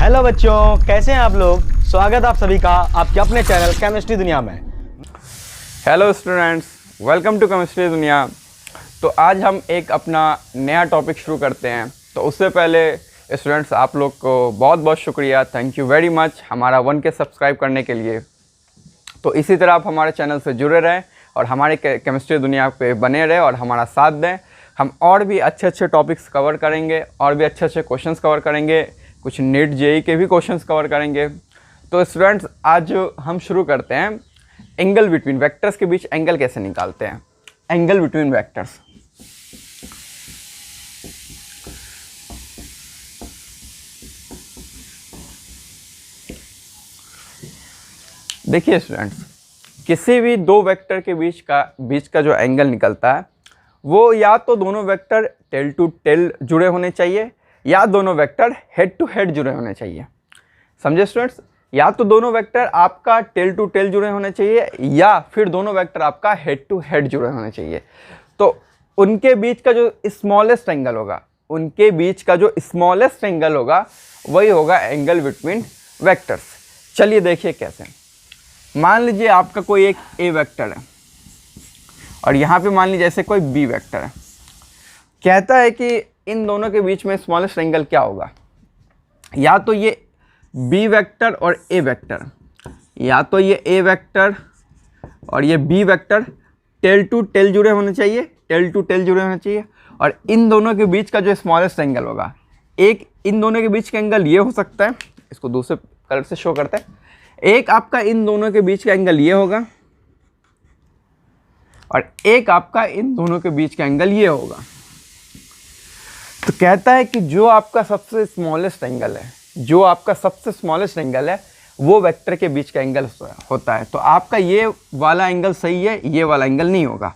Hello बच्चों, कैसे हैं आप लोग। स्वागत आप सभी का आपके अपने चैनल केमिस्ट्री दुनिया में। Hello students, welcome to chemistry दुनिया। तो आज हम एक अपना नया टॉपिक शुरू करते हैं। तो उससे पहले स्टूडेंट्स, आप लोग को बहुत बहुत शुक्रिया, थैंक यू वेरी मच हमारा 1K सब्सक्राइब करने के लिए। तो इसी तरह आप हमारे चैनल से जुड़े रहें और हमारे केमिस्ट्री दुनिया पे बने रहें और हमारा साथ दें। हम और भी अच्छे अच्छे टॉपिक्स कवर करेंगे और भी अच्छे अच्छे क्वेश्चंस कवर करेंगे, कुछ नीट जेई के भी क्वेश्चंस कवर करेंगे। तो स्टूडेंट्स, आज हम शुरू करते हैं एंगल बिटवीन वेक्टर्स के बीच एंगल कैसे निकालते हैं। एंगल बिटवीन वेक्टर्स, देखिए स्टूडेंट्स, किसी भी दो वेक्टर के बीच का जो एंगल निकलता है वो या तो दोनों वेक्टर टेल टू टेल जुड़े होने चाहिए या दोनों वेक्टर हेड टू हेड जुड़े होने चाहिए। समझे स्टूडेंट्स, या तो दोनों वेक्टर आपका टेल टू टेल जुड़े होने चाहिए या फिर दोनों वेक्टर आपका हेड टू हेड जुड़े होने चाहिए। तो उनके बीच का जो स्मॉलेस्ट एंगल होगा, वही होगा एंगल बिटवीन वेक्टर्स। चलिए देखिए कैसे। मान लीजिए आपका कोई एक ए वेक्टर है और यहाँ पे मान लीजिए ऐसे कोई बी वेक्टर है। कहता है कि इन दोनों के बीच में स्मॉलेस्ट एंगल क्या होगा। या तो ये बी वेक्टर और ए वेक्टर, या तो ये ए वेक्टर और ये B vector tail to tail जुड़े होने चाहिए, और इन दोनों के बीच का जो स्मॉलेस्ट एंगल होगा, एक इन दोनों के बीच का एंगल ये हो सकता है, इसको दूसरे कलर से शो करते हैं। एक आपका इन दोनों के बीच का एंगल ये होगा और एक आपका इन दोनों के बीच का एंगल ये होगा। तो कहता है कि जो आपका सबसे स्मॉलेस्ट एंगल है, वो वेक्टर के बीच का एंगल होता है। तो आपका ये वाला एंगल सही है, ये वाला एंगल नहीं होगा,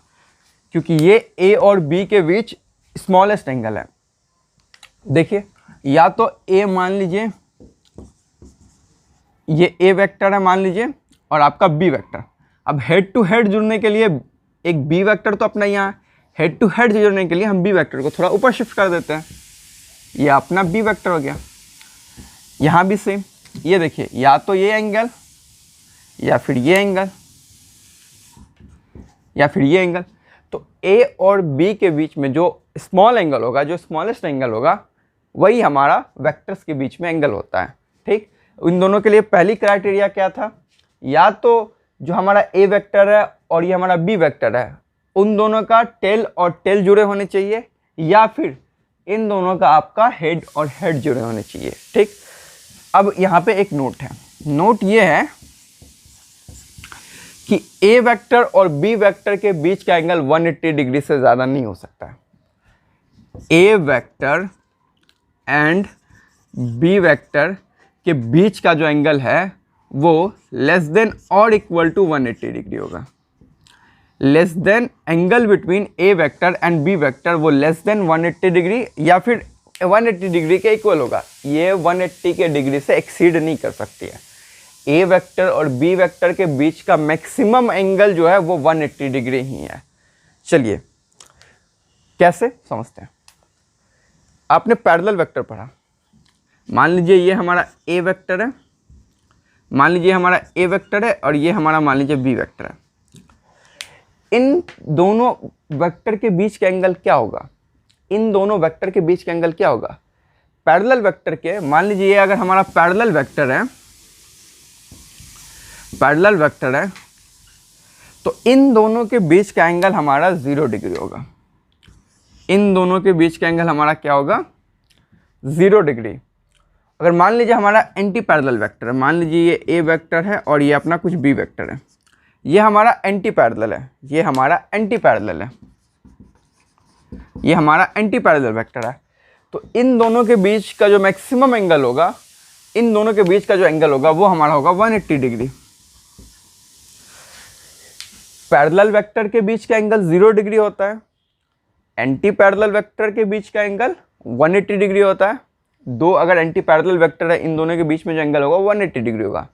क्योंकि ये ए और बी के बीच स्मॉलेस्ट एंगल है। देखिए, या तो ए मान लीजिए ये ए वेक्टर है मान लीजिए, और आपका बी वेक्टर। अब हेड टू हेड जुड़ने के लिए एक बी वेक्टर तो अपना यहाँ, हेड टू हेड जुड़ने के लिए हम बी वेक्टर को थोड़ा ऊपर शिफ्ट कर देते हैं। ये अपना बी वेक्टर हो गया। यहाँ भी सेम, ये देखिए, या तो ये एंगल या फिर ये एंगल या फिर ये एंगल। तो ए और बी के बीच में जो स्मॉल एंगल होगा, जो स्मॉलेस्ट एंगल होगा, वही हमारा वेक्टर्स के बीच में एंगल होता है। ठीक, इन दोनों के लिए पहली क्राइटेरिया क्या था, या तो जो हमारा ए वेक्टर है और ये हमारा बी वेक्टर है, उन दोनों का टेल और टेल जुड़े होने चाहिए, या फिर इन दोनों का आपका हेड और हेड जुड़े होने चाहिए। ठीक, अब यहाँ पे एक नोट है। नोट ये है कि ए वेक्टर और बी वेक्टर के बीच का एंगल 180 डिग्री से ज़्यादा नहीं हो सकता। A vector and B vector के बीच का जो एंगल है वो लेस देन और इक्वल टू 180 डिग्री होगा। Less than angle between A vector and B vector, वो लेस देन 180 डिग्री या फिर 180 डिग्री के इक्वल होगा। ये 180 के डिग्री से एक्सीड नहीं कर सकती है। ए वेक्टर और बी वेक्टर के बीच का मैक्सिमम एंगल जो है वो 180 डिग्री ही है। चलिए कैसे समझते हैं। आपने पैरेलल वेक्टर पढ़ा। मान लीजिए ये हमारा ए वेक्टर है, मान लीजिए हमारा ए वेक्टर है और ये हमारा मान लीजिए बी वेक्टर है। इन दोनों वेक्टर के बीच का एंगल क्या होगा? पैरेलल वेक्टर के, मान लीजिए अगर हमारा पैरेलल वेक्टर है, तो इन दोनों के बीच का एंगल हमारा 0 डिग्री होगा। इन दोनों के बीच का एंगल हमारा क्या होगा? 0 डिग्री। अगर मान लीजिए हमारा एंटी पैरेलल वेक्टर है, मान लीजिए ये ए वेक्टर है और ये अपना कुछ बी वेक्टर है, ये हमारा एंटी पैरेलल है, ये हमारा एंटी पैरेलल वेक्टर है। तो इन दोनों के बीच का जो मैक्सिमम एंगल होगा, वो हमारा होगा 180 डिग्री। पैरेलल वेक्टर के बीच का एंगल 0 डिग्री होता है, एंटी पैरेलल वेक्टर के बीच का एंगल 180 डिग्री होता है। दो अगर एंटी पैरेलल वेक्टर है, इन दोनों के बीच में जो एंगल होगा 180 डिग्री होगा।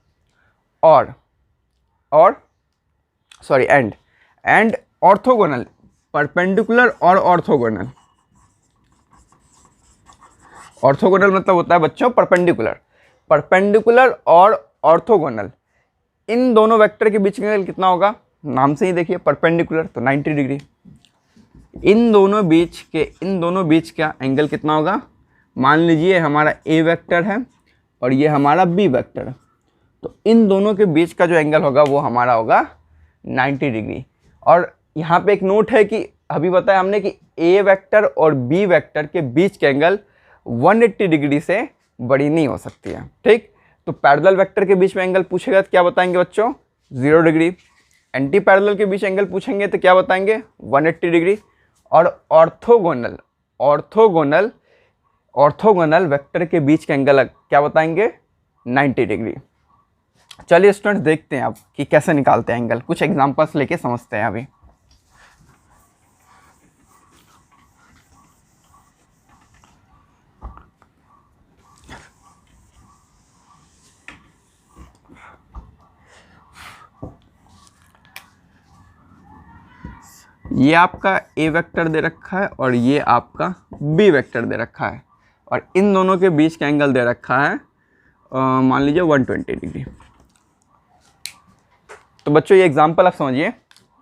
एंड ऑर्थोगोनल, परपेंडिकुलर और ऑर्थोगोनल। ऑर्थोगोनल मतलब होता है बच्चों परपेंडिकुलर। परपेंडिकुलर और ऑर्थोगोनल, इन दोनों वेक्टर के बीच का एंगल कितना होगा? नाम से ही देखिए, परपेंडिकुलर तो 90 डिग्री। इन दोनों बीच का एंगल कितना होगा? मान लीजिए हमारा ए वेक्टर है और ये हमारा बी वेक्टर है, तो इन दोनों के बीच का जो एंगल होगा वो हमारा होगा 90 डिग्री। और यहाँ पे एक नोट है कि अभी बताया हमने कि ए वेक्टर और बी वेक्टर के बीच के एंगल 180 डिग्री से बड़ी नहीं हो सकती है, ठीक। तो पैरेलल वेक्टर के बीच में एंगल पूछेगा तो क्या बताएंगे बच्चों? 0 डिग्री। एंटी पैरेलल के बीच एंगल पूछेंगे तो क्या बताएंगे? 180 डिग्री। और ऑर्थोगोनल वेक्टर के बीच का एंगल क्या बताएंगे? 90 डिग्री। चलिए स्टूडेंट्स देखते हैं अब कि कैसे निकालते हैं एंगल, कुछ एग्जांपल्स लेके समझते हैं अभी। ये आपका ए वेक्टर दे रखा है और ये आपका बी वेक्टर दे रखा है, और इन दोनों के बीच का एंगल दे रखा है मान लीजिए 120 डिग्री। तो बच्चों ये एग्जांपल आप समझिए,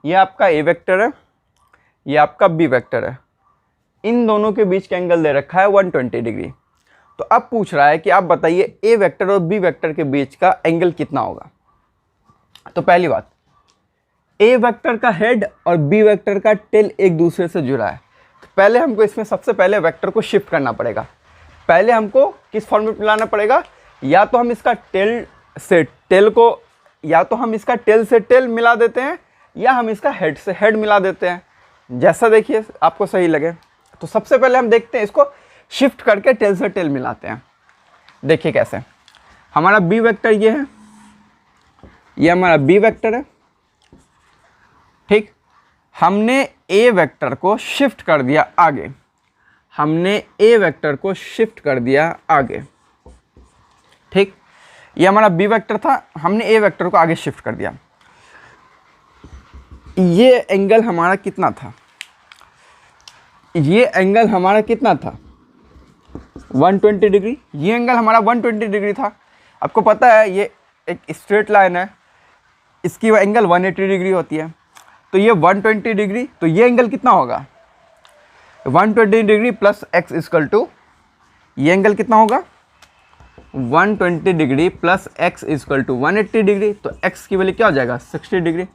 ये आपका ए वेक्टर है, ये आपका बी वेक्टर है, इन दोनों के बीच का एंगल दे रखा है 120 डिग्री। तो अब पूछ रहा है कि आप बताइए ए वेक्टर और बी वेक्टर के बीच का एंगल कितना होगा। तो पहली बात, ए वेक्टर का हेड और बी वेक्टर का टेल एक दूसरे से जुड़ा है, तो पहले हमको इसमें सबसे पहले वेक्टर को शिफ्ट करना पड़ेगा। पहले हमको किस फॉर्म में मिलाना पड़ेगा? या तो हम इसका टेल से टेल को, या तो हम इसका टेल से टेल मिला देते हैं, या हम इसका हेड से हेड मिला देते हैं, जैसा देखिए आपको सही लगे। तो सबसे पहले हम देखते हैं इसको शिफ्ट करके टेल से टेल मिलाते हैं। देखिए कैसे। हमारा बी वेक्टर ये है, ये हमारा बी वेक्टर है, ठीक। हमने ए वेक्टर को शिफ्ट कर दिया आगे, ठीक। ये हमारा बी वेक्टर था, हमने ए वेक्टर को आगे शिफ्ट कर दिया। ये एंगल हमारा कितना था? 120 डिग्री। ये एंगल हमारा 120 डिग्री था। आपको पता है ये एक स्ट्रेट लाइन है, इसकी एंगल 180 डिग्री होती है, तो ये 120 डिग्री, तो ये एंगल कितना होगा? 120 degree plus X equal to, ये एंगल कितना होगा? 120 degree plus X equal to 180 degree, तो एक्स की वैल्यू क्या हो जाएगा? 60 डिग्री।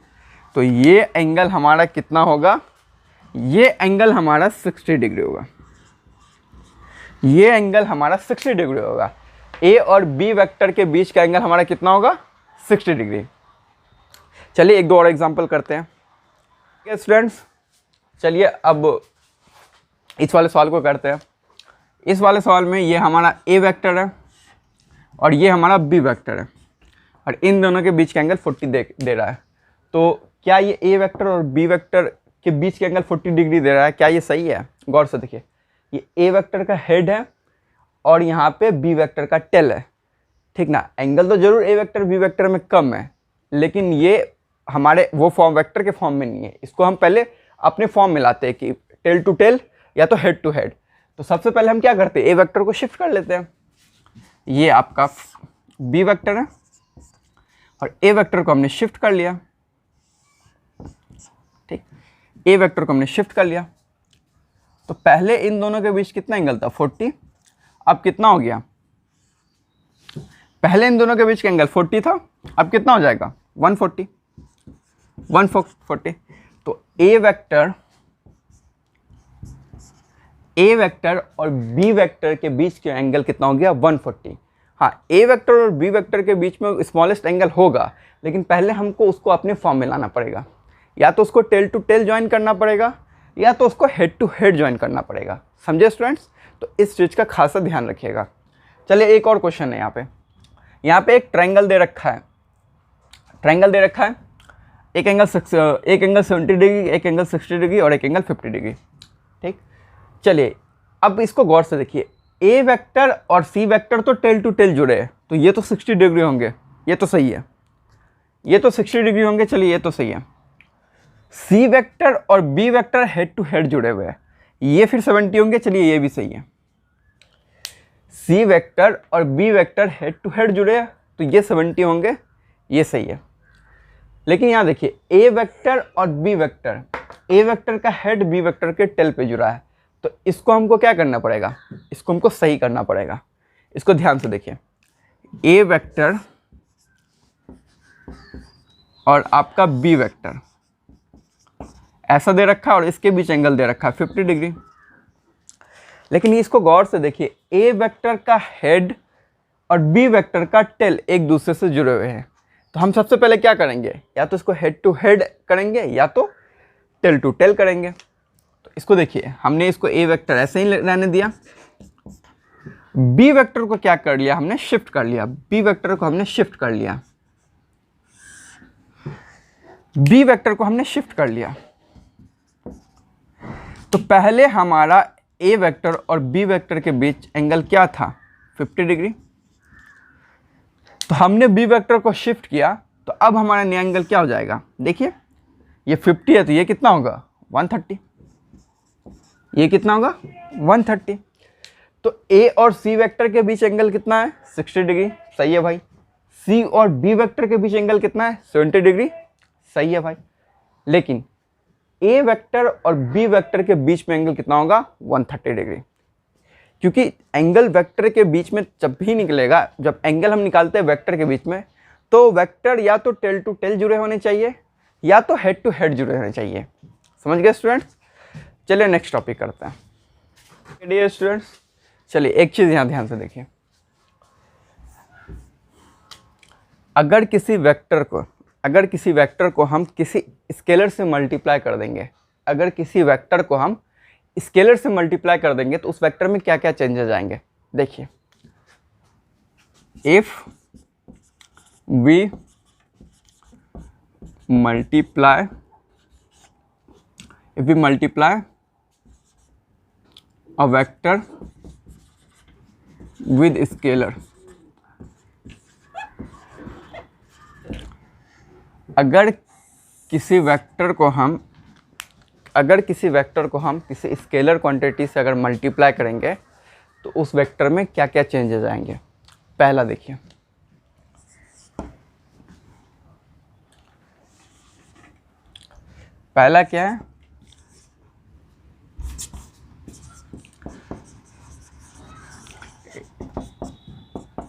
तो ये एंगल हमारा कितना होगा? ये एंगल हमारा 60 डिग्री होगा। ये एंगल हमारा 60 डिग्री होगा। ए और बी वेक्टर के बीच का एंगल हमारा कितना होगा? 60 डिग्री। चलिए एक दो और एग्जांपल करते हैं। स्टूडेंट्स चलिए अब इस वाले सवाल को करते हैं। इस वाले सवाल में ये हमारा ए वेक्टर है और ये हमारा बी वेक्टर है, और इन दोनों के बीच का एंगल 40 दे रहा है। तो क्या ये ए वेक्टर और बी वेक्टर के बीच का एंगल 40 डिग्री दे रहा है? क्या ये सही है? गौर से देखिए, ये ए वेक्टर का हेड है और यहाँ पे बी वेक्टर का टेल है, ठीक ना। एंगल तो जरूर ए वेक्टर बी वेक्टर में कम है, लेकिन ये हमारे वो फॉर्म वेक्टर के फॉर्म में नहीं है। इसको हम पहले अपने फॉर्म में लाते हैं कि टेल टू टेल या तो हेड टू हेड। तो सबसे पहले हम क्या करते हैं? ए वेक्टर को शिफ्ट कर लेते हैं। ये आपका बी वेक्टर है और ए वेक्टर को हमने शिफ्ट कर लिया, ठीक। ए वेक्टर को हमने शिफ्ट कर लिया, तो पहले इन दोनों के बीच कितना एंगल था? 40। अब कितना हो गया? पहले इन दोनों के बीच का एंगल 40 था, अब कितना हो जाएगा? 140। तो ए वेक्टर और बी वेक्टर के बीच का एंगल कितना हो गया? 140। हाँ, ए वेक्टर और बी वेक्टर के बीच में स्मॉलेस्ट एंगल होगा, लेकिन पहले हमको उसको अपने फॉर्म में लाना पड़ेगा। या तो उसको टेल टू टेल ज्वाइन करना पड़ेगा, या तो उसको हेड टू हेड ज्वाइन करना पड़ेगा। समझे स्टूडेंट्स? तो इस चीज़ का खासा ध्यान रखिएगा। चलिए एक और क्वेश्चन है। यहाँ पे एक ट्रायंगल दे रखा है, एक एंगल 70 डिग्री, एक एंगल 60 डिग्री और एक एंगल 50 डिग्री, ठीक। चलिए अब इसको गौर से देखिए। ए वेक्टर और सी वेक्टर तो टेल टू टेल जुड़े हैं, तो ये तो 60 डिग्री होंगे, ये तो सही है। ये तो 60 डिग्री होंगे, चलिए ये तो सही है। सी वेक्टर और B vector head to head जुड़े हुए हैं, ये फिर 70 होंगे, चलिए ये भी सही है। सी वेक्टर और B vector head to head जुड़े हैं तो ये 70 होंगे, ये सही है। लेकिन यहाँ देखिए ए वेक्टर और बी वेक्टर, ए वेक्टर का हेड बी वेक्टर के टेल पे जुड़ा है, तो इसको हमको क्या करना पड़ेगा, इसको हमको सही करना पड़ेगा। इसको ध्यान से देखिए, ए वेक्टर और आपका बी वेक्टर ऐसा दे रखा है और इसके बीच एंगल दे रखा है 50 डिग्री। लेकिन इसको गौर से देखिए, ए वेक्टर का हेड और बी वेक्टर का टेल एक दूसरे से जुड़े हुए हैं, तो हम सबसे पहले क्या करेंगे, या तो इसको हेड टू हेड करेंगे या तो टेल टू टेल करेंगे। तो इसको देखिए, हमने इसको ए वेक्टर ऐसे ही रहने दिया, बी वेक्टर को क्या कर लिया हमने, शिफ्ट कर लिया, बी वेक्टर को हमने शिफ्ट कर लिया, बी वेक्टर को हमने शिफ्ट कर लिया। तो पहले हमारा ए वेक्टर और बी वेक्टर के बीच एंगल क्या था, 50 डिग्री। तो हमने बी वेक्टर को शिफ्ट किया, तो अब हमारा नया एंगल क्या हो जाएगा, देखिए ये 50 है तो ये कितना होगा 130, ये कितना होगा 130। तो ए और सी वेक्टर के बीच एंगल कितना है, 60 डिग्री, सही है भाई। सी और बी वेक्टर के बीच एंगल कितना है, 70 डिग्री, सही है भाई। लेकिन ए वेक्टर और बी वेक्टर के बीच में एंगल कितना होगा, 130 डिग्री, क्योंकि एंगल वेक्टर के बीच में जब भी निकलेगा, जब एंगल हम निकालते हैं वेक्टर के बीच में, तो वेक्टर या तो टेल टू टेल जुड़े होने चाहिए या तो हेड टू हेड जुड़े होने चाहिए। समझ गए स्टूडेंट्स? चलिए नेक्स्ट टॉपिक करते हैं। डियर स्टूडेंट्स, चलिए एक चीज़ यहाँ ध्यान से देखिए, अगर किसी वेक्टर को हम किसी स्केलर से मल्टीप्लाई कर देंगे, अगर किसी वेक्टर को हम स्केलर से मल्टीप्लाई कर देंगे तो उस वेक्टर में क्या क्या चेंजेस आएंगे, देखिए। If we multiply a vector with scalar, अगर किसी वेक्टर को हम किसी स्केलर क्वांटिटी से अगर मल्टीप्लाई करेंगे तो उस वेक्टर में क्या क्या चेंजेस आएंगे। पहला देखिए, पहला क्या है,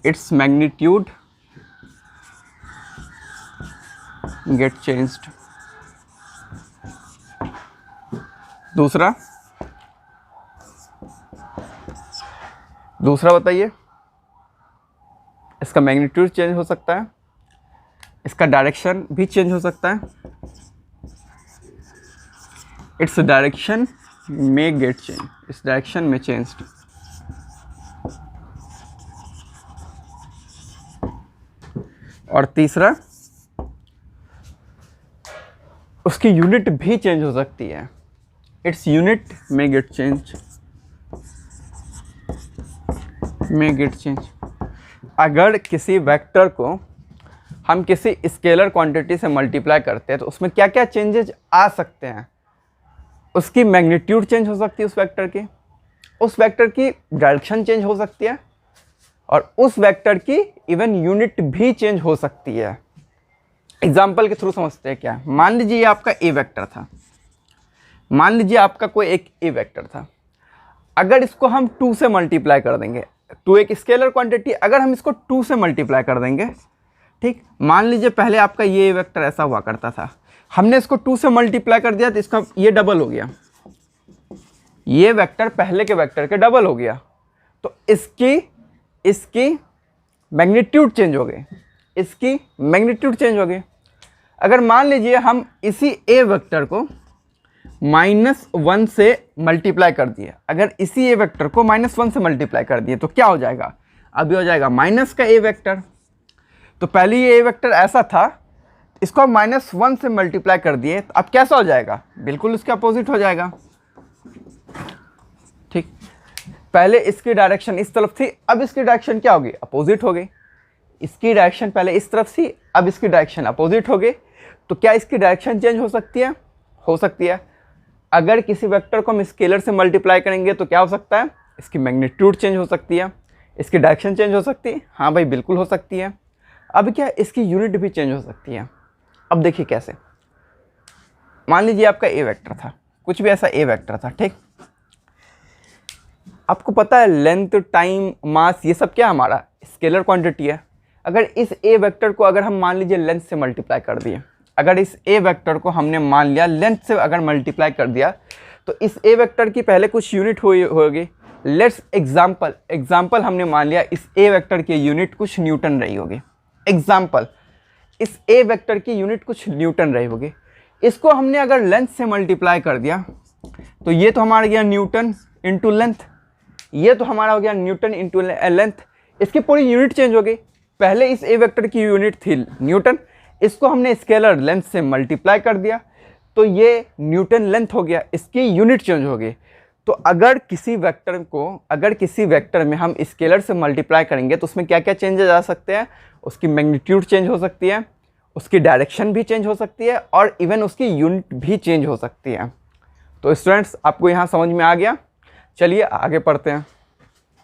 its magnitude get changed। दूसरा बताइए, इसका मैग्नीट्यूड चेंज हो सकता है, इसका डायरेक्शन भी चेंज हो सकता है, इट्स डायरेक्शन में गेट चेंज, इस डायरेक्शन में चेंज्ड। और तीसरा, उसकी यूनिट भी चेंज हो सकती है, इट्स यूनिट में गेट चेंज, अगर किसी वेक्टर को हम किसी स्केलर क्वांटिटी से मल्टीप्लाई करते हैं तो उसमें क्या क्या चेंजेस आ सकते हैं, उसकी मैग्नीट्यूड चेंज हो सकती है उस वेक्टर की डायरेक्शन चेंज हो सकती है, और उस वेक्टर की इवन यूनिट भी चेंज हो सकती है। एग्जाम्पल के थ्रू समझते हैं क्या। मान लीजिए आपका ए वेक्टर था, मान लीजिए आपका कोई एक ए वेक्टर था, अगर इसको हम 2 से मल्टीप्लाई कर देंगे, 2 एक स्केलर क्वांटिटी, अगर हम इसको 2 से मल्टीप्लाई कर देंगे, ठीक, मान लीजिए पहले आपका ये वेक्टर ऐसा हुआ करता था, हमने इसको 2 से मल्टीप्लाई कर दिया तो इसका ये डबल हो गया, ये वेक्टर पहले के वेक्टर के डबल हो गया, तो इसकी मैग्नीट्यूड चेंज हो गई, इसकी मैग्नीट्यूड चेंज हो गई। अगर मान लीजिए हम इसी ए वेक्टर को -1 से मल्टीप्लाई कर दिए, अगर इसी ए वेक्टर को -1 से मल्टीप्लाई कर दिए तो क्या हो जाएगा, अभी हो जाएगा माइनस का ए वेक्टर। तो पहले ये ए वेक्टर ऐसा था, इसको हम -1 से मल्टीप्लाई कर दिए, तो अब कैसा हो जाएगा, बिल्कुल इसके अपोजिट हो जाएगा। ठीक, पहले इसकी डायरेक्शन इस तरफ थी, अब इसकी डायरेक्शन क्या होगी, अपोजिट हो गई। इसकी डायरेक्शन पहले इस तरफ थी, अब इसकी डायरेक्शन अपोजिट हो गई, तो क्या इसकी डायरेक्शन चेंज हो सकती है, हो सकती है। अगर किसी वेक्टर को हम स्केलर से मल्टीप्लाई करेंगे तो क्या हो सकता है, इसकी मैग्नीट्यूड चेंज हो सकती है, इसकी डायरेक्शन चेंज हो सकती है, हाँ भाई बिल्कुल हो सकती है। अब क्या इसकी यूनिट भी चेंज हो सकती है। अब देखिए कैसे, मान लीजिए आपका ए वेक्टर था, कुछ भी ऐसा ए वेक्टर था, ठीक। आपको पता है लेंथ, टाइम, मास, ये सब क्या हमारा स्केलर क्वांटिटी है। अगर इस ए वेक्टर को अगर हम मान लीजिए लेंथ से मल्टीप्लाई कर दिए, अगर इस ए वेक्टर को हमने मान लिया लेंथ से अगर मल्टीप्लाई कर दिया, तो इस ए वेक्टर की पहले कुछ यूनिट होगी। लेट्स एग्जाम्पल हमने मान लिया इस ए वेक्टर की यूनिट कुछ न्यूटन रही होगी। एग्जाम्पल, इस ए वेक्टर की यूनिट कुछ न्यूटन रही होगी। इसको हमने अगर लेंथ से मल्टीप्लाई कर दिया, तो ये तो हमारा गया न्यूटन इंटू लेंथ, ये तो हमारा हो गया न्यूटन इंटू लेंथ। इसकी पूरी यूनिट चेंज हो गई। पहले इस ए वेक्टर की यूनिट थी न्यूटन, इसको हमने स्केलर लेंथ से मल्टीप्लाई कर दिया, तो ये न्यूटन लेंथ हो गया, इसकी यूनिट चेंज हो गई। तो अगर किसी वेक्टर में हम स्केलर से मल्टीप्लाई करेंगे तो उसमें क्या क्या चेंजेस आ सकते हैं। उसकी मैग्नीट्यूड चेंज हो सकती है, उसकी डायरेक्शन भी चेंज हो सकती है, और इवन उसकी यूनिट भी चेंज हो सकती है। तो स्टूडेंट्स आपको यहाँ समझ में आ गया। चलिए आगे पढ़ते हैं।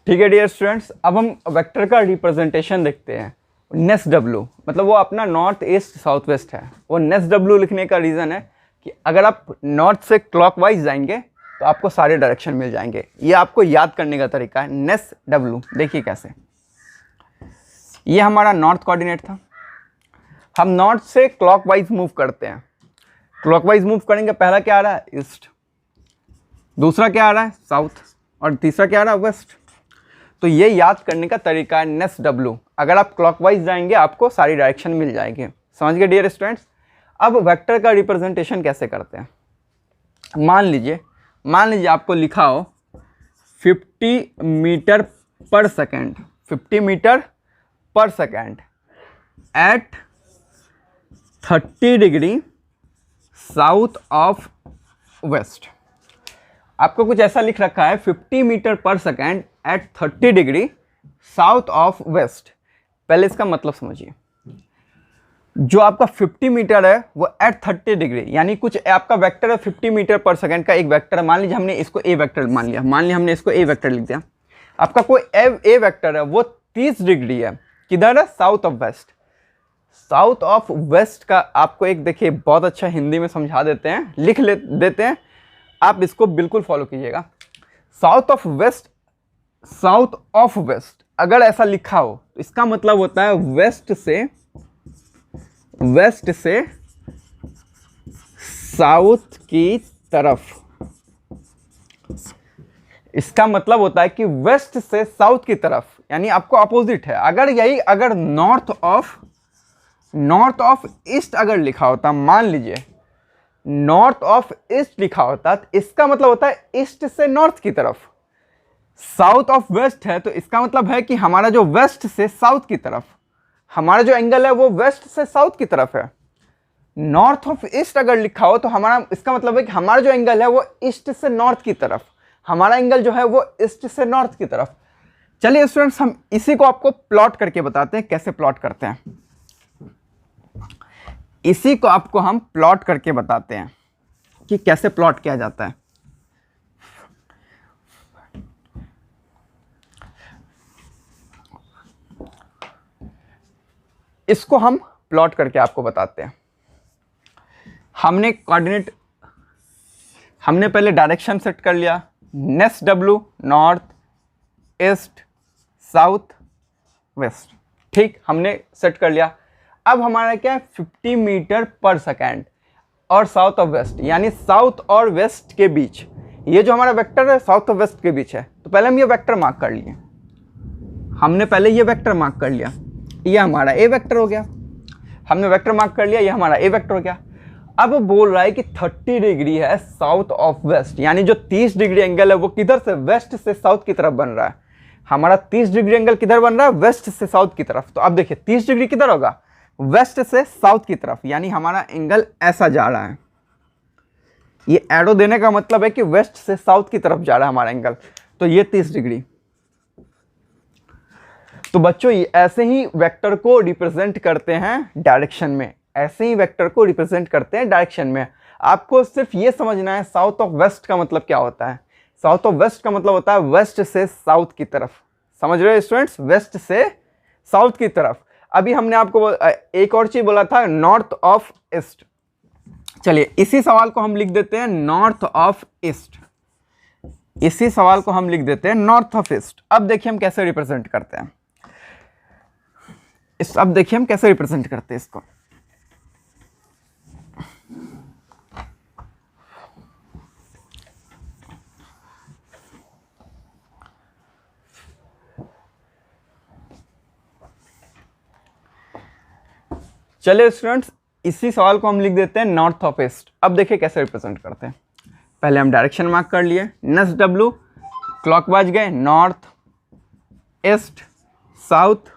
ठीक है डियर स्टूडेंट्स, अब हम वेक्टर का रिप्रेजेंटेशन देखते हैं। नेस डब्ल्यू मतलब वो अपना नॉर्थ ईस्ट साउथ वेस्ट है। वो नेस डब्ल्यू लिखने का रीज़न है कि अगर आप नॉर्थ से क्लॉकवाइज जाएंगे तो आपको सारे डायरेक्शन मिल जाएंगे। ये आपको याद करने का तरीका है, नेस डब्ल्यू। देखिए कैसे, ये हमारा नॉर्थ कोऑर्डिनेट था, हम नॉर्थ से क्लॉकवाइज मूव करते हैं। क्लॉकवाइज मूव करेंगे, पहला क्या आ रहा है ईस्ट, दूसरा क्या आ रहा है साउथ, और तीसरा क्या आ रहा है वेस्ट। तो ये याद करने का तरीका है नेस डब्ल्यू। अगर आप क्लॉकवाइज जाएंगे आपको सारी डायरेक्शन मिल जाएंगे। समझ गए डियर स्टूडेंट्स। अब वेक्टर का रिप्रेजेंटेशन कैसे करते हैं। मान लीजिए आपको लिखा हो 50 metre per second, 50 metre per second at 30 degree south of west. आपको कुछ ऐसा लिख रखा है 50 metre per second at 30 degree south of west. पहले इसका मतलब समझिए, जो आपका 50 मीटर है वो एट 30 डिग्री, यानी कुछ आपका वेक्टर है 50 मीटर पर सेकेंड का एक वेक्टर है। मान लीजिए हमने इसको ए वेक्टर मान लिया हमने इसको ए वेक्टर लिख दिया। आपका कोई ए वेक्टर है वो 30 डिग्री है, किधर है south of west. South of west का आपको एक देखिए बहुत अच्छा हिंदी में समझा देते हैं, देते हैं, आप इसको बिल्कुल फॉलो कीजिएगा। साउथ ऑफ वेस्ट अगर ऐसा लिखा हो तो इसका मतलब होता है वेस्ट से साउथ की तरफ। इसका मतलब होता है कि वेस्ट से साउथ की तरफ, यानी आपको अपोजिट है। अगर नॉर्थ ऑफ ईस्ट अगर लिखा होता, मान लीजिए नॉर्थ ऑफ ईस्ट लिखा होता, तो इसका मतलब होता है ईस्ट से नॉर्थ की तरफ। साउथ ऑफ वेस्ट है तो इसका मतलब है कि हमारा जो वेस्ट से साउथ की तरफ, हमारा जो एंगल है वो वेस्ट से साउथ की तरफ है। नॉर्थ ऑफ ईस्ट अगर लिखा हो तो इसका मतलब है कि हमारा जो एंगल है वो ईस्ट से नॉर्थ की तरफ, हमारा एंगल जो है वो ईस्ट से नॉर्थ की तरफ। चलिए स्टूडेंट्स, हम इसी को आपको प्लॉट करके बताते हैं कैसे प्लॉट करते हैं। इसी को आपको हम प्लॉट करके बताते हैं कि कैसे प्लॉट किया जाता है। इसको हम प्लॉट करके आपको बताते हैं। हमने पहले डायरेक्शन सेट कर लिया, नेस W north east south west, ठीक, हमने सेट कर लिया। अब हमारा क्या है 50 मीटर पर सेकेंड और साउथ ऑफ वेस्ट, यानी साउथ और वेस्ट के बीच ये जो हमारा वेक्टर है साउथ और वेस्ट के बीच है। तो पहले हम ये वेक्टर मार्क कर लिए, ये हमारा ए वेक्टर हो गया। हमने वेक्टर मार्क कर लिया, ये हमारा ए वेक्टर हो गया। अब बोल रहा है कि 30 डिग्री है साउथ ऑफ वेस्ट, यानी जो 30 डिग्री एंगल है वो किधर से, वेस्ट से साउथ की तरफ बन रहा है। हमारा 30 डिग्री एंगल किधर बन रहा है, वेस्ट से साउथ की तरफ। तो अब देखिए 30 डिग्री किधर होगा, वेस्ट से साउथ की तरफ, यानी हमारा एंगल ऐसा जा रहा है। ये एरो देने का मतलब है कि वेस्ट से साउथ की तरफ जा रहा है हमारा एंगल। तो ये 30 डिग्री। तो बच्चों ऐसे ही वेक्टर को रिप्रेजेंट करते हैं डायरेक्शन में, आपको सिर्फ ये समझना है साउथ ऑफ वेस्ट का मतलब क्या होता है। साउथ ऑफ वेस्ट का मतलब होता है वेस्ट से साउथ की तरफ, समझ रहे हो स्टूडेंट्स, वेस्ट से साउथ की तरफ। अभी हमने आपको एक और चीज बोला था, नॉर्थ ऑफ ईस्ट। चलिए इसी सवाल को हम लिख देते हैं नॉर्थ ऑफ ईस्ट, इसी सवाल को हम लिख देते हैं नॉर्थ ऑफ ईस्ट। अब देखिए हम कैसे रिप्रेजेंट करते हैं अब देखिए हम कैसे रिप्रेजेंट करते हैं इसको। चलिए स्टूडेंट्स, इसी सवाल को हम लिख देते हैं नॉर्थ ऑफ ईस्ट। अब देखिए कैसे रिप्रेजेंट करते हैं। पहले हम डायरेक्शन मार्क कर लिए, नेक्स्ट डब्ल्यू क्लॉकवाइज गए, नॉर्थ, ईस्ट, साउथ,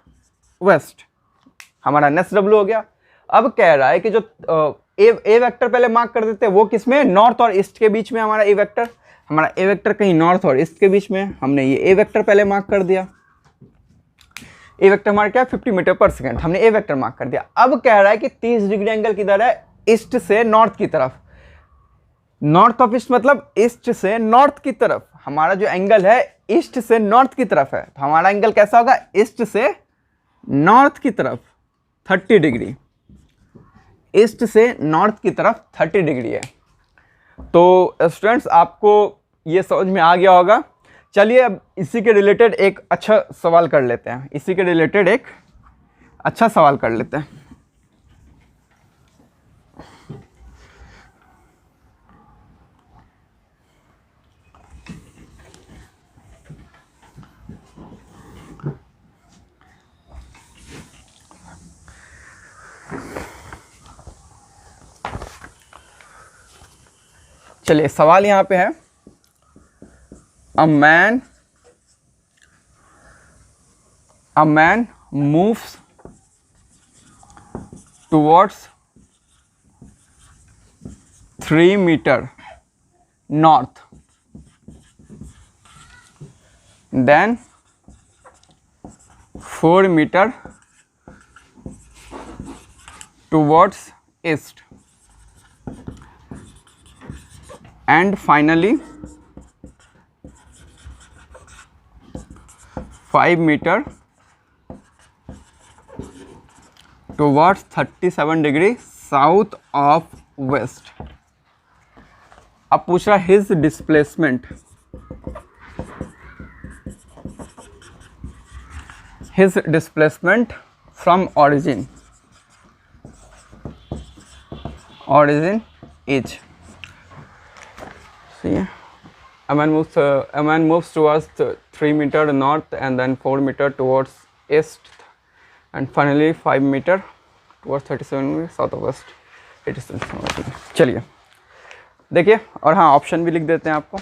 वेस्ट, हमारा नेक्स्ट डब्ल्यू हो गया। अब कह रहा है कि जो ए वेक्टर पहले मार्क कर देते हैं, वो किसमें, नॉर्थ और ईस्ट के बीच में। हमारा ए वेक्टर कहीं नॉर्थ और ईस्ट के बीच में, हमने ये ए वेक्टर पहले मार्क कर दिया। ए वेक्टर हमारा क्या है, 50 मीटर पर सेकेंड, हमने ए वेक्टर मार्क कर दिया। अब कह रहा है कि 30 डिग्री एंगल किधर है, ईस्ट से नॉर्थ की तरफ। नॉर्थ ऑफ ईस्ट मतलब ईस्ट से नॉर्थ की तरफ। हमारा जो एंगल है ईस्ट से नॉर्थ की तरफ है, तो हमारा एंगल कैसा होगा, ईस्ट से नॉर्थ की तरफ 30 डिग्री, ईस्ट से नॉर्थ की तरफ 30 डिग्री है। तो स्टूडेंट्स आपको ये समझ में आ गया होगा। चलिए अब इसी के रिलेटेड एक अच्छा सवाल कर लेते हैं, इसी के रिलेटेड एक अच्छा सवाल कर लेते हैं। चलिए सवाल यहां पे है, a man moves towards 3 meter north, then 4 meter towards east, and finally 5 meter towards 37 degree south of west। अब पूछ रहा his displacement from origin is, see, a man moves towards 3 meter north and then 4 meter towards east and finally 5 meter towards 37 south of west। चलिए देखिए, और हाँ option भी लिख देते हैं, आपको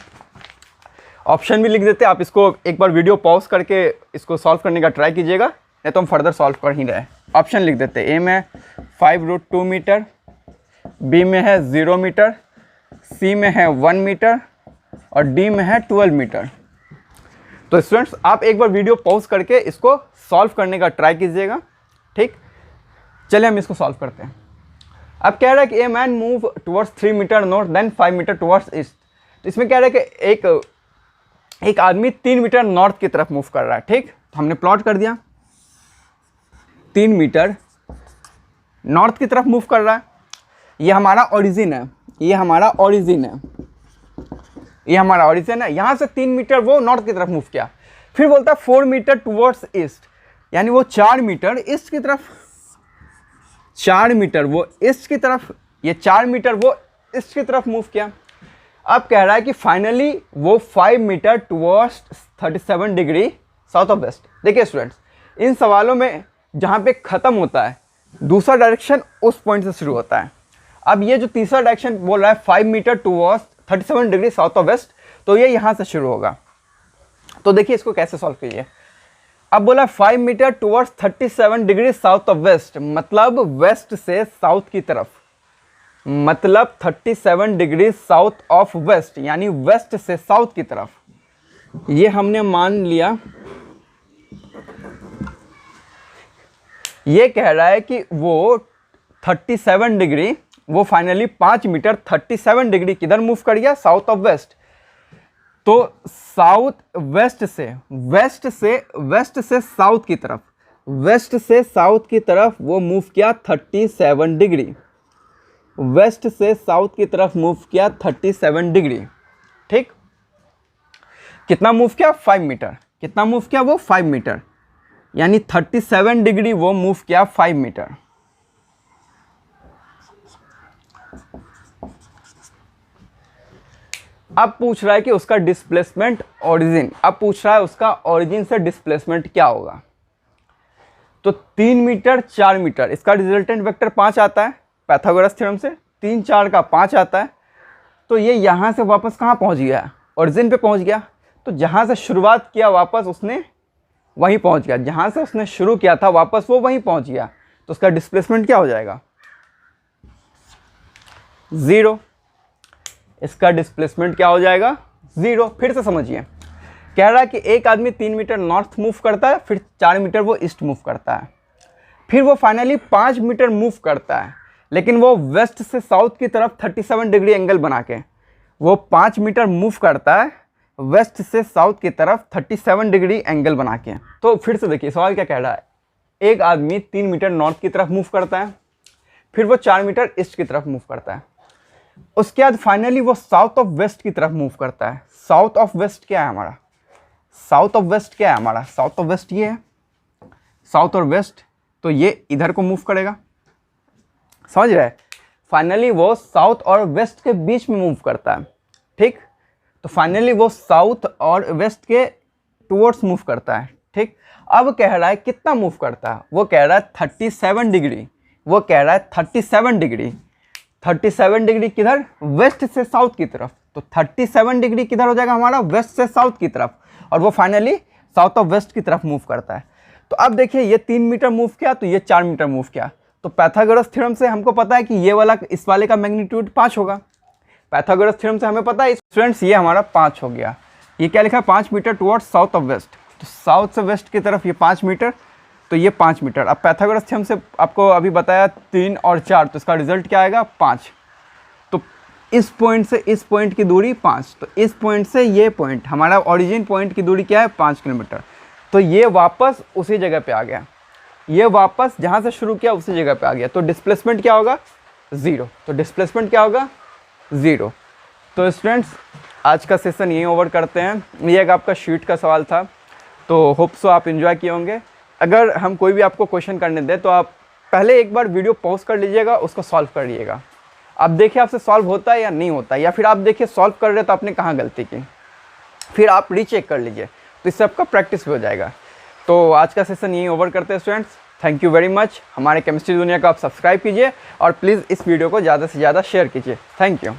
ऑप्शन भी लिख देते हैं। आप इसको एक बार वीडियो पॉज करके इसको सॉल्व करने का ट्राई कीजिएगा, नहीं तो हम फर्दर सॉल्व कर ही रहे। ऑप्शन लिख देते हैं, ए में 5√2 मीटर, बी में है 0 मीटर, सी में है 1 मीटर और डी में है 12 मीटर। तो स्टूडेंट्स आप एक बार वीडियो पॉज करके इसको सॉल्व करने का ट्राई कीजिएगा, ठीक। चलिए हम इसको सॉल्व करते हैं। अब कह रहा है कि a man move towards 3 metre north then 5 metre towards east. तो इसमें कह रहा है कि एक आदमी 3 मीटर नॉर्थ की तरफ मूव कर रहा है, ठीक। तो हमने प्लॉट कर दिया, 3 मीटर नॉर्थ की तरफ मूव कर रहा है। ये हमारा ओरिजिन है, ये हमारा ओरिजिन है, ये हमारा ओरिजिन है। यहाँ से 3 मीटर वो नॉर्थ की तरफ मूव किया, फिर बोलता है 4 मीटर टुवर्ड्स ईस्ट, यानी वो 4 मीटर ईस्ट की तरफ, 4 मीटर वो ईस्ट की तरफ, ये 4 मीटर वो ईस्ट की तरफ मूव किया। अब कह रहा है कि फाइनली वो 5 metre towards 37 degree south of west. देखिए स्टूडेंट्स, इन सवालों में जहाँ पे ख़त्म होता है दूसरा डायरेक्शन उस पॉइंट से शुरू होता है। अब ये जो तीसरा डायरेक्शन बोल रहा है 5 metre towards 37 degree south of west, तो ये यहाँ से शुरू होगा। तो देखिए इसको कैसे सॉल्व कीजिए। अब बोला 5 metre towards 37 degree south of west, मतलब वेस्ट से साउथ की तरफ, मतलब 37 डिग्री साउथ ऑफ वेस्ट, यानी वेस्ट से साउथ की तरफ। ये हमने मान लिया। ये कह रहा है कि वो 37 डिग्री, वो फाइनली 5 मीटर 37 डिग्री किधर मूव कर गया, साउथ ऑफ वेस्ट। तो साउथ वेस्ट से साउथ की तरफ, वेस्ट से साउथ की तरफ वो मूव किया 37 डिग्री, वेस्ट से साउथ की तरफ मूव किया 37 डिग्री। ठीक, कितना मूव किया? 5 मीटर। कितना मूव किया वो? 5 मीटर, यानी 37 डिग्री वो मूव किया 5 मीटर। अब पूछ रहा है कि उसका डिस्प्लेसमेंट ओरिजिन, अब पूछ रहा है उसका ओरिजिन से डिस्प्लेसमेंट क्या होगा। तो 3 मीटर 4 मीटर, इसका रिजल्टेंट वेक्टर 5 आता है पाइथागोरस थ्योरम से, 3 4 का 5 आता है। तो ये यहाँ से वापस कहाँ पहुँच गया? ओरिजिन पे पहुँच गया। तो जहाँ से शुरुआत किया वापस उसने वहीं पहुँच गया, जहाँ से उसने शुरू किया था वापस वो वहीं पहुँच गया। तो उसका डिस्प्लेसमेंट क्या हो जाएगा? 0। इसका डिस्प्लेसमेंट क्या हो जाएगा? 0। फिर से समझिए, कह रहा है कि एक आदमी 3 मीटर नॉर्थ मूव करता है, फिर 4 मीटर वो ईस्ट मूव करता है, फिर वो फाइनली 5 मीटर मूव करता है, लेकिन वो वेस्ट से साउथ की तरफ 37 डिग्री एंगल बना के वो 5 मीटर मूव करता है वेस्ट से साउथ की तरफ 37 डिग्री एंगल बना के। तो फिर से देखिए सवाल क्या कह रहा है, एक आदमी 3 मीटर नॉर्थ की तरफ मूव करता है, फिर वो 4 मीटर ईस्ट की तरफ मूव करता है, उसके बाद फाइनली वो साउथ ऑफ वेस्ट की तरफ मूव करता है। साउथ ऑफ वेस्ट क्या है हमारा? साउथ ऑफ वेस्ट क्या है हमारा? साउथ ऑफ वेस्ट ये है, साउथ और वेस्ट, तो ये इधर को मूव करेगा, समझ रहे? फाइनली वो साउथ और वेस्ट के बीच में मूव करता है। ठीक, तो फाइनली वो साउथ और वेस्ट के टुवर्ड्स मूव करता है। ठीक, अब कह रहा है कितना मूव करता है? वो कह रहा है 37 डिग्री, वो कह रहा है 37 डिग्री। 37 डिग्री किधर? वेस्ट से साउथ की तरफ। तो 37 डिग्री किधर हो जाएगा हमारा? वेस्ट से साउथ की तरफ, और वो फाइनली साउथ ऑफ वेस्ट की तरफ मूव करता है। तो अब देखिए ये 3 मीटर मूव किया, तो ये 4 मीटर मूव किया। तो पाइथागोरस थ्योरम से हमको पता है कि ये वाला इस वाले का मैग्नीट्यूड 5 होगा। पाइथागोरस थ्योरम से हमें पता है स्टूडेंट्स ये हमारा 5 हो गया। ये क्या लिखा है? 5 metre towards south of west. तो साउथ से वेस्ट की तरफ ये 5 मीटर, तो ये 5 मीटर। अब पाइथागोरस थ्योरम से आपको अभी बताया 3 और 4, तो इसका रिजल्ट क्या आएगा? 5। तो इस पॉइंट से इस पॉइंट की दूरी 5, तो इस पॉइंट से ये पॉइंट हमारा ओरिजिन पॉइंट की दूरी क्या है? 5 किलोमीटर। तो ये वापस उसी जगह पे आ गया, ये वापस जहाँ से शुरू किया उसी जगह पे आ गया। तो डिस्प्लेसमेंट क्या होगा? 0। तो डिस्प्लेसमेंट क्या होगा? 0। तो स्टूडेंट्स आज का सेशन यहीं ओवर करते हैं। ये एक आपका शीट का सवाल था, तो होप सो आप एंजॉय किए होंगे। अगर हम कोई भी आपको क्वेश्चन करने दें तो आप पहले एक बार वीडियो पॉज कर लीजिएगा, उसको सॉल्व कर लीजिएगा। आप देखिए आपसे सॉल्व होता है या नहीं होता है, या फिर आप देखिए सॉल्व कर रहे तो आपने कहाँ गलती की, फिर आप रीचेक कर लीजिए, तो इससे आपका प्रैक्टिस भी हो जाएगा। तो आज का सेशन यहीं ओवर करते हैं students. Thank you very much. हमारे केमिस्ट्री दुनिया को आप सब्सक्राइब कीजिए और प्लीज़ इस वीडियो को ज़्यादा से ज़्यादा शेयर कीजिए। Thank you.